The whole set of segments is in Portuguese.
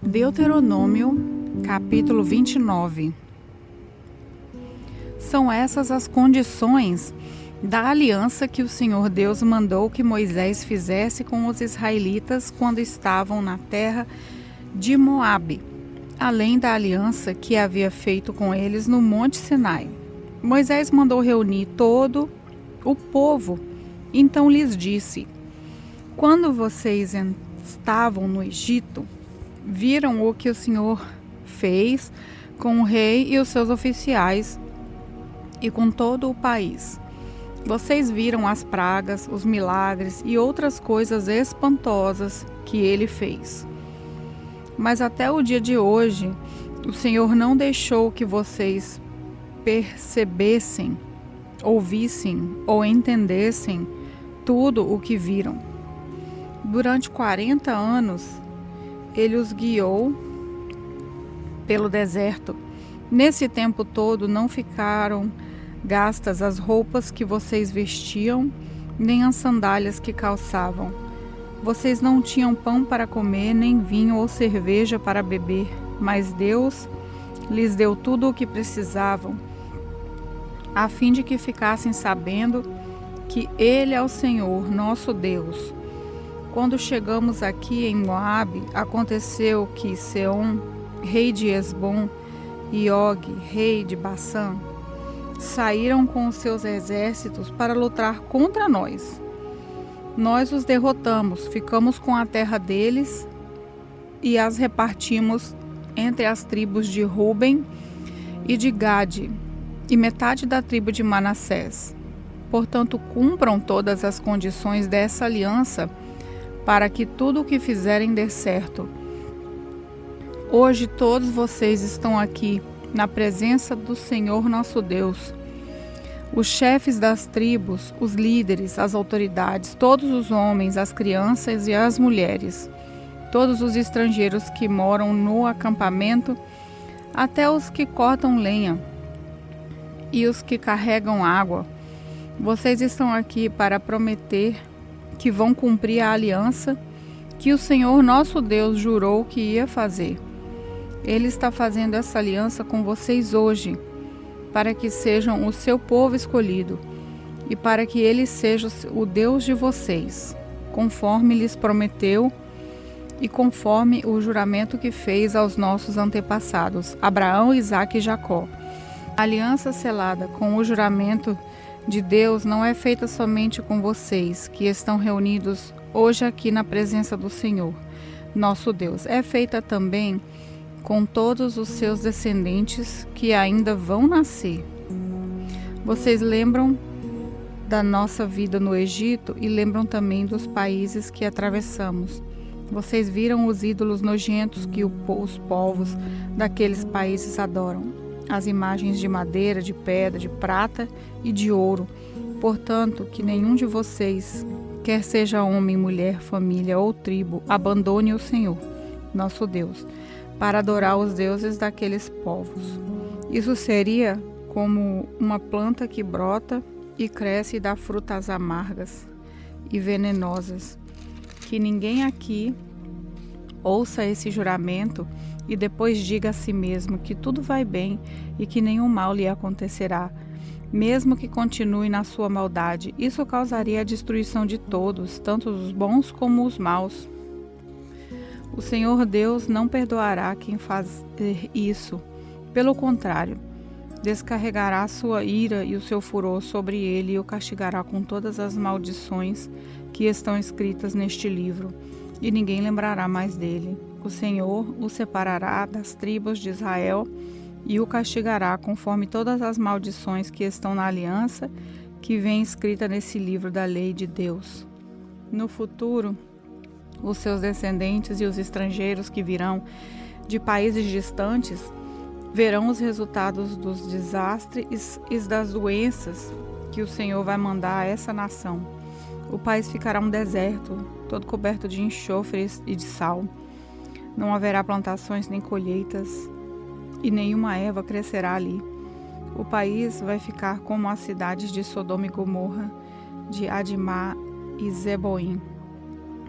Deuteronômio, capítulo 29. São essas as condições da aliança que o Senhor Deus mandou que Moisés fizesse com os israelitas quando estavam na terra de Moabe, além da aliança que havia feito com eles no Monte Sinai. Moisés mandou reunir todo o povo, então lhes disse: quando vocês estavam no Egito, viram o que o Senhor fez com o rei e os seus oficiais e com todo o país. Vocês viram as pragas, os milagres e outras coisas espantosas que ele fez. Mas até o dia de hoje, o Senhor não deixou que vocês percebessem, ouvissem ou entendessem tudo o que viram. Durante 40 anos, ele os guiou pelo deserto. Nesse tempo todo não ficaram gastas as roupas que vocês vestiam, nem as sandálias que calçavam. Vocês não tinham pão para comer, nem vinho ou cerveja para beber, mas Deus lhes deu tudo o que precisavam, a fim de que ficassem sabendo que Ele é o Senhor, nosso Deus. Quando chegamos aqui em Moabe, aconteceu que Seom, rei de Esbom, e Og, rei de Bassã, saíram com os seus exércitos para lutar contra nós. Nós os derrotamos, ficamos com a terra deles e as repartimos entre as tribos de Ruben e de Gade e metade da tribo de Manassés. Portanto, cumpram todas as condições dessa aliança para que tudo o que fizerem dê certo. Hoje todos vocês estão aqui na presença do Senhor nosso Deus. Os chefes das tribos, os líderes, as autoridades, todos os homens, as crianças e as mulheres, todos os estrangeiros que moram no acampamento, até os que cortam lenha e os que carregam água. Vocês estão aqui para prometer que vão cumprir a aliança que o Senhor nosso Deus jurou que ia fazer. Ele está fazendo essa aliança com vocês hoje, para que sejam o seu povo escolhido e para que ele seja o Deus de vocês, conforme lhes prometeu e conforme o juramento que fez aos nossos antepassados, Abraão, Isaque e Jacó. A aliança selada com o juramento de Deus não é feita somente com vocês, que estão reunidos hoje aqui na presença do Senhor, nosso Deus. É feita também com todos os seus descendentes que ainda vão nascer. Vocês lembram da nossa vida no Egito e lembram também dos países que atravessamos. Vocês viram os ídolos nojentos que os povos daqueles países adoram. As imagens de madeira, de pedra, de prata e de ouro. Portanto, que nenhum de vocês, quer seja homem, mulher, família ou tribo, abandone o Senhor, nosso Deus, para adorar os deuses daqueles povos. Isso seria como uma planta que brota e cresce e dá frutas amargas e venenosas. Que ninguém aqui ouça esse juramento e depois diga a si mesmo que tudo vai bem e que nenhum mal lhe acontecerá, mesmo que continue na sua maldade. Isso causaria a destruição de todos, tanto os bons como os maus. O Senhor Deus não perdoará quem faz isso. Pelo contrário, descarregará a sua ira e o seu furor sobre ele e o castigará com todas as maldições que estão escritas neste livro, e ninguém lembrará mais dele. O Senhor o separará das tribos de Israel e o castigará conforme todas as maldições que estão na aliança que vem escrita nesse livro da lei de Deus. No futuro, os seus descendentes e os estrangeiros que virão de países distantes verão os resultados dos desastres e das doenças que o Senhor vai mandar a essa nação. O país ficará um deserto, todo coberto de enxofre e de sal. Não haverá plantações nem colheitas, e nenhuma erva crescerá ali. O país vai ficar como as cidades de Sodoma e Gomorra, de Adimá e Zeboim.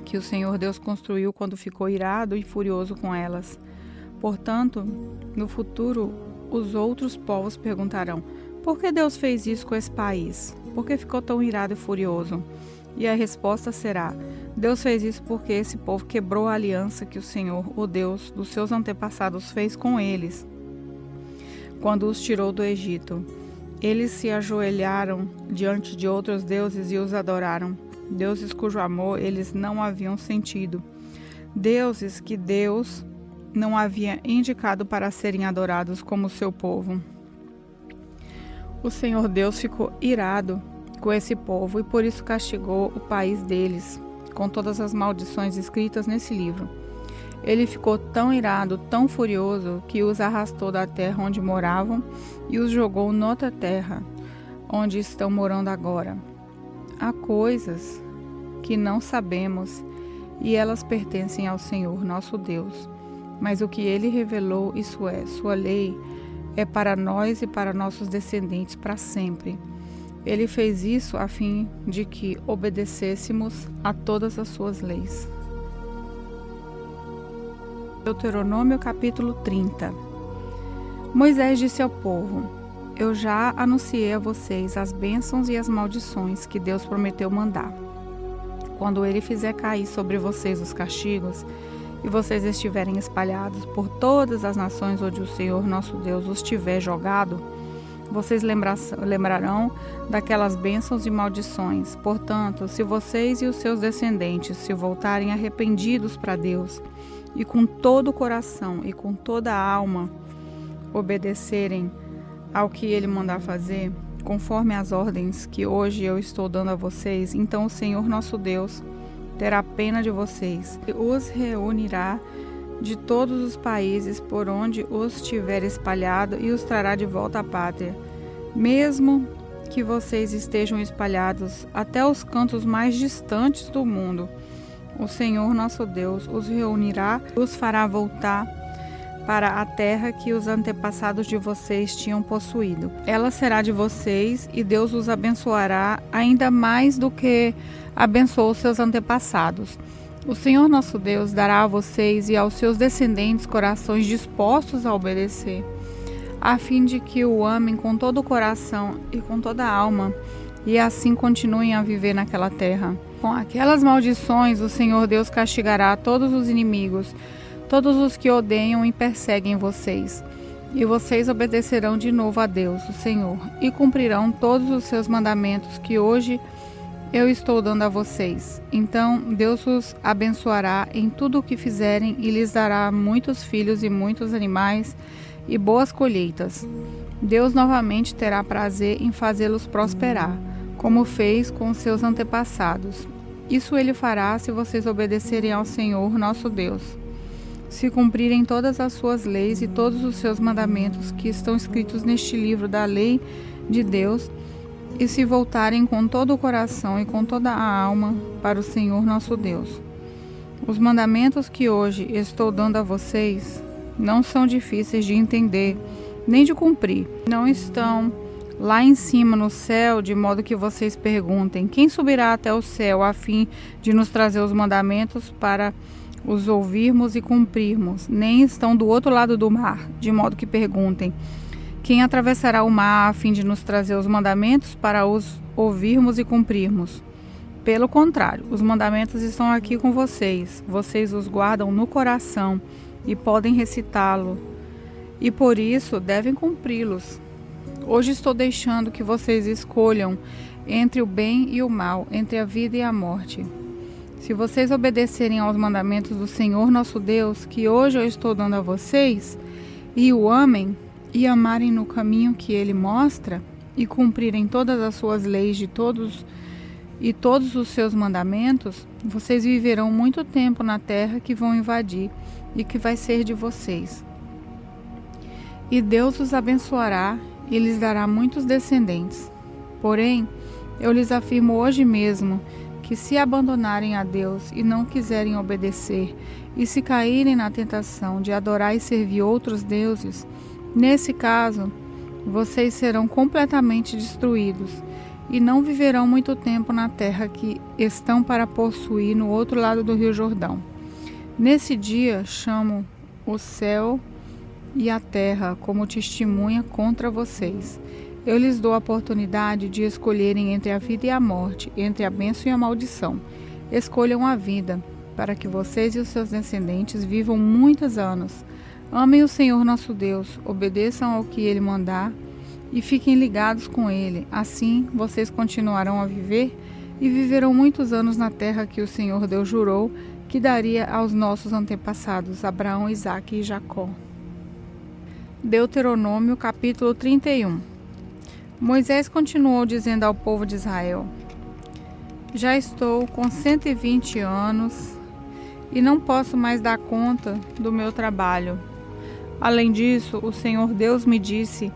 que o Senhor Deus construiu quando ficou irado e furioso com elas. Portanto, no futuro, os outros povos perguntarão: por que Deus fez isso com esse país? Por que ficou tão irado e furioso? E a resposta será: Deus fez isso porque esse povo quebrou a aliança que o Senhor, o Deus dos seus antepassados, fez com eles quando os tirou do Egito. Eles se ajoelharam diante de outros deuses e os adoraram, deuses cujo amor eles não haviam sentido, deuses que Deus não havia indicado para serem adorados como seu povo. O Senhor Deus ficou irado com esse povo e por isso castigou o país deles com todas as maldições escritas nesse livro. Ele ficou tão irado, tão furioso, que os arrastou da terra onde moravam e os jogou noutra terra, onde estão morando agora. Há coisas que não sabemos e elas pertencem ao Senhor, nosso Deus. Mas o que ele revelou, isso é, sua lei, é para nós e para nossos descendentes para sempre. Ele fez isso a fim de que obedecêssemos a todas as suas leis. Deuteronômio capítulo 30. Moisés disse ao povo: eu já anunciei a vocês as bênçãos e as maldições que Deus prometeu mandar. Quando ele fizer cair sobre vocês os castigos e vocês estiverem espalhados por todas as nações onde o Senhor nosso Deus os tiver jogado, vocês lembrarão daquelas bênçãos e maldições. Portanto, se vocês e os seus descendentes se voltarem arrependidos para Deus e com todo o coração e com toda a alma obedecerem ao que ele mandar fazer, conforme as ordens que hoje eu estou dando a vocês, então o Senhor nosso Deus terá pena de vocês e os reunirá de todos os países por onde os tiver espalhado e os trará de volta à pátria. Mesmo que vocês estejam espalhados até os cantos mais distantes do mundo, o Senhor nosso Deus os reunirá e os fará voltar para a terra que os antepassados de vocês tinham possuído. Ela será de vocês e Deus os abençoará ainda mais do que abençoou seus antepassados. O Senhor nosso Deus dará a vocês e aos seus descendentes corações dispostos a obedecer, a fim de que o amem com todo o coração e com toda a alma, e assim continuem a viver naquela terra. Com aquelas maldições, o Senhor Deus castigará todos os inimigos, todos os que odeiam e perseguem vocês. E vocês obedecerão de novo a Deus, o Senhor, e cumprirão todos os seus mandamentos que hoje eu estou dando a vocês. Então Deus os abençoará em tudo o que fizerem e lhes dará muitos filhos e muitos animais e boas colheitas. Deus novamente terá prazer em fazê-los prosperar, como fez com seus antepassados. Isso ele fará se vocês obedecerem ao Senhor nosso Deus, se cumprirem todas as suas leis e todos os seus mandamentos que estão escritos neste livro da lei de Deus, e se voltarem com todo o coração e com toda a alma para o Senhor nosso Deus. Os mandamentos que hoje estou dando a vocês não são difíceis de entender, nem de cumprir. Não estão lá em cima no céu, de modo que vocês perguntem: quem subirá até o céu a fim de nos trazer os mandamentos para os ouvirmos e cumprirmos? Nem estão do outro lado do mar, de modo que perguntem: quem atravessará o mar a fim de nos trazer os mandamentos para os ouvirmos e cumprirmos? Pelo contrário, os mandamentos estão aqui com vocês. Vocês os guardam no coração e podem recitá-lo, e por isso devem cumpri-los. Hoje estou deixando que vocês escolham entre o bem e o mal, entre a vida e a morte. Se vocês obedecerem aos mandamentos do Senhor nosso Deus, que hoje eu estou dando a vocês, e o amem, e amarem no caminho que ele mostra, e cumprirem todas as suas leis de todos os seus mandamentos, vocês viverão muito tempo na terra que vão invadir e que vai ser de vocês. E Deus os abençoará e lhes dará muitos descendentes. Porém, eu lhes afirmo hoje mesmo que se abandonarem a Deus e não quiserem obedecer, e se caírem na tentação de adorar e servir outros deuses, nesse caso, vocês serão completamente destruídos, e não viverão muito tempo na terra que estão para possuir no outro lado do rio Jordão. Nesse dia chamo o céu e a terra como testemunha contra vocês. Eu lhes dou a oportunidade de escolherem entre a vida e a morte, entre a bênção e a maldição. Escolham a vida, para que vocês e os seus descendentes vivam muitos anos. Amem o Senhor nosso Deus, obedeçam ao que Ele mandar e fiquem ligados com Ele. Assim, vocês continuarão a viver e viverão muitos anos na terra que o Senhor Deus jurou que daria aos nossos antepassados, Abraão, Isaque e Jacó. Deuteronômio, capítulo 31. Moisés continuou dizendo ao povo de Israel: Já estou com 120 anos e não posso mais dar conta do meu trabalho. Além disso, o Senhor Deus me disse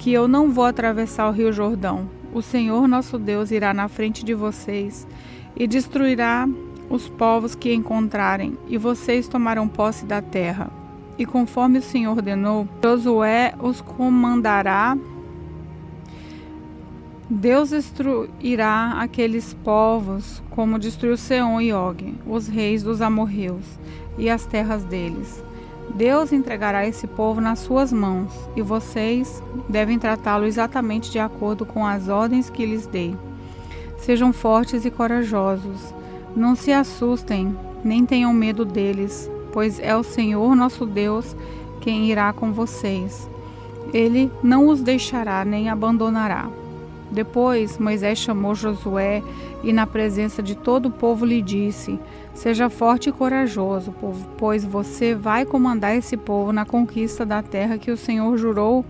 que eu não vou atravessar o rio Jordão. O Senhor nosso Deus irá na frente de vocês e destruirá os povos que encontrarem, e vocês tomarão posse da terra. E conforme o Senhor ordenou, Josué os comandará. Deus destruirá aqueles povos, como destruiu Seom e Og, os reis dos amorreus, e as terras deles. Deus entregará esse povo nas suas mãos, e vocês devem tratá-lo exatamente de acordo com as ordens que lhes dei. Sejam fortes e corajosos. Não se assustem, nem tenham medo deles, pois é o Senhor nosso Deus quem irá com vocês. Ele não os deixará nem abandonará. Depois Moisés chamou Josué e, na presença de todo o povo, lhe disse: Seja forte e corajoso, pois você vai comandar esse povo na conquista da terra que o Senhor jurou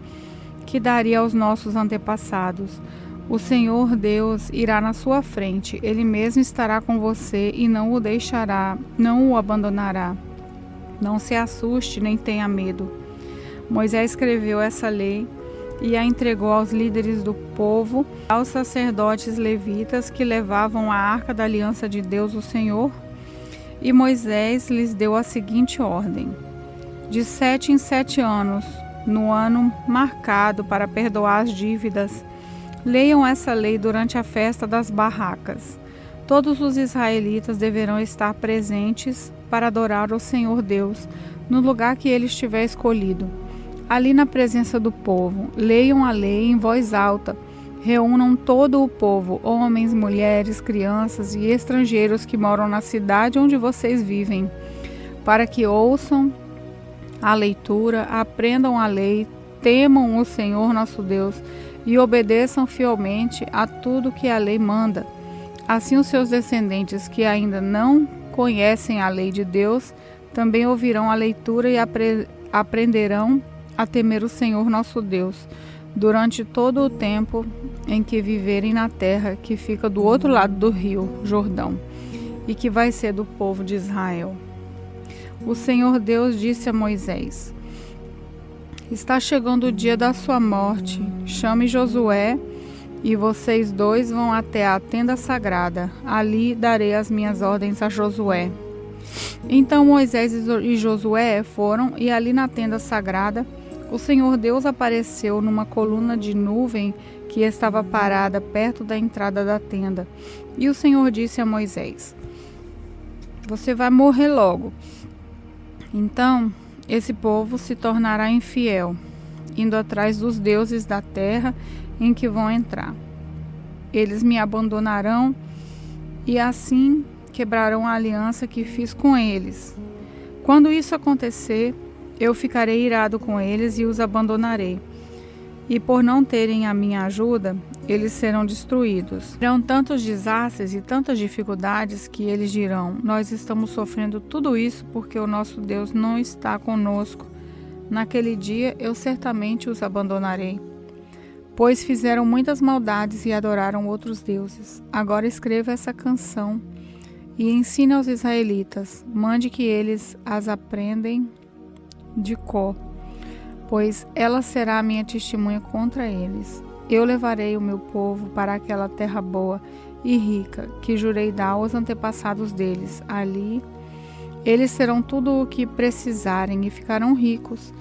que daria aos nossos antepassados. O Senhor Deus irá na sua frente, Ele mesmo estará com você e não o deixará, não o abandonará. Não se assuste nem tenha medo. Moisés escreveu essa lei e a entregou aos líderes do povo, aos sacerdotes levitas que levavam a arca da aliança de Deus, o Senhor. E Moisés lhes deu a seguinte ordem: de 7 em 7 anos, no ano marcado para perdoar as dívidas, leiam essa lei durante a festa das barracas. Todos os israelitas deverão estar presentes para adorar o Senhor Deus, no lugar que ele estiver escolhido. Ali na presença do povo, leiam a lei em voz alta. Reúnam todo o povo, homens, mulheres, crianças e estrangeiros que moram na cidade onde vocês vivem, para que ouçam a leitura, aprendam a lei, temam o Senhor nosso Deus e obedeçam fielmente a tudo que a lei manda. Assim os seus descendentes que ainda não conhecem a lei de Deus também ouvirão a leitura e aprenderão a temer o Senhor nosso Deus durante todo o tempo em que viverem na terra que fica do outro lado do rio Jordão e que vai ser do povo de Israel. O Senhor Deus disse a Moisés: Está chegando o dia da sua morte. Chame Josué e vocês dois vão até a tenda sagrada. Ali darei as minhas ordens a Josué. Então Moisés e Josué foram, e ali na tenda sagrada o Senhor Deus apareceu numa coluna de nuvem que estava parada perto da entrada da tenda. E o Senhor disse a Moisés: Você vai morrer logo. Então esse povo se tornará infiel, indo atrás dos deuses da terra em que vão entrar. Eles me abandonarão e assim quebrarão a aliança que fiz com eles. Quando isso acontecer, eu ficarei irado com eles e os abandonarei. E por não terem a minha ajuda, eles serão destruídos. Terão tantos desastres e tantas dificuldades que eles dirão: Nós estamos sofrendo tudo isso porque o nosso Deus não está conosco. Naquele dia eu certamente os abandonarei, pois fizeram muitas maldades e adoraram outros deuses. Agora escreva essa canção e ensine aos israelitas. Mande que eles as aprendem de cor, pois ela será a minha testemunha contra eles. Eu levarei o meu povo para aquela terra boa e rica que jurei dar aos antepassados deles. Ali eles terão tudo o que precisarem e ficarão ricos.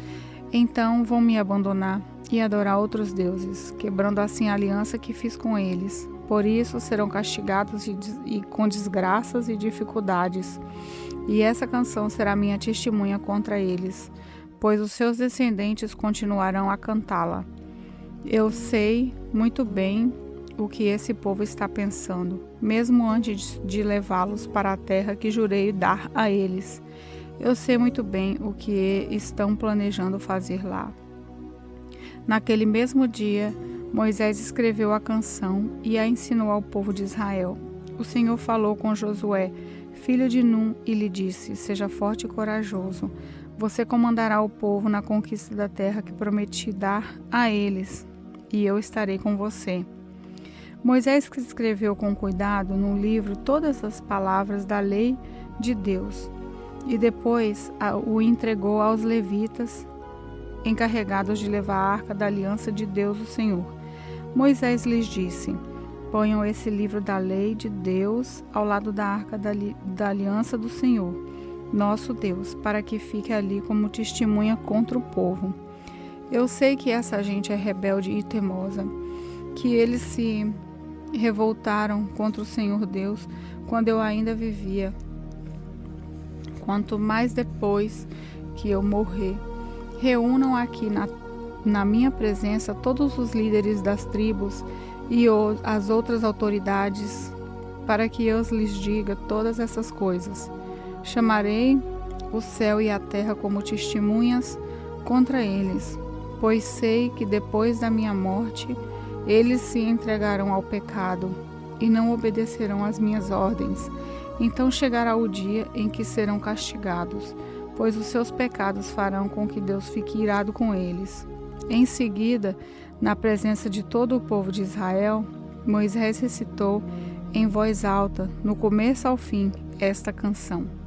Então vão me abandonar e adorar outros deuses, quebrando assim a aliança que fiz com eles, Por isso serão castigados com desgraças e dificuldades. E essa canção será minha testemunha contra eles, pois os seus descendentes continuarão a cantá-la. Eu sei muito bem o que esse povo está pensando, mesmo antes de levá-los para a terra que jurei dar a eles. Eu sei muito bem o que estão planejando fazer lá. Naquele mesmo dia, Moisés escreveu a canção e a ensinou ao povo de Israel. O Senhor falou com Josué, filho de Num, e lhe disse: Seja forte e corajoso. Você comandará o povo na conquista da terra que prometi dar a eles, e eu estarei com você. Moisés escreveu com cuidado no livro todas as palavras da lei de Deus, e depois o entregou aos levitas, encarregados de levar a arca da aliança de Deus, o Senhor. Moisés lhes disse: Ponham esse livro da lei de Deus ao lado da arca da aliança do Senhor, nosso Deus, para que fique ali como testemunha contra o povo. Eu sei que essa gente é rebelde e teimosa, que eles se revoltaram contra o Senhor Deus quando eu ainda vivia. Quanto mais depois que eu morrer, reúnam aqui na minha presença todos os líderes das tribos e as outras autoridades, para que eu lhes diga todas essas coisas. Chamarei o céu e a terra como testemunhas contra eles, pois sei que depois da minha morte eles se entregarão ao pecado e não obedecerão às minhas ordens. Então chegará o dia em que serão castigados, pois os seus pecados farão com que Deus fique irado com eles. Em seguida, na presença de todo o povo de Israel, Moisés recitou em voz alta, no começo ao fim, esta canção.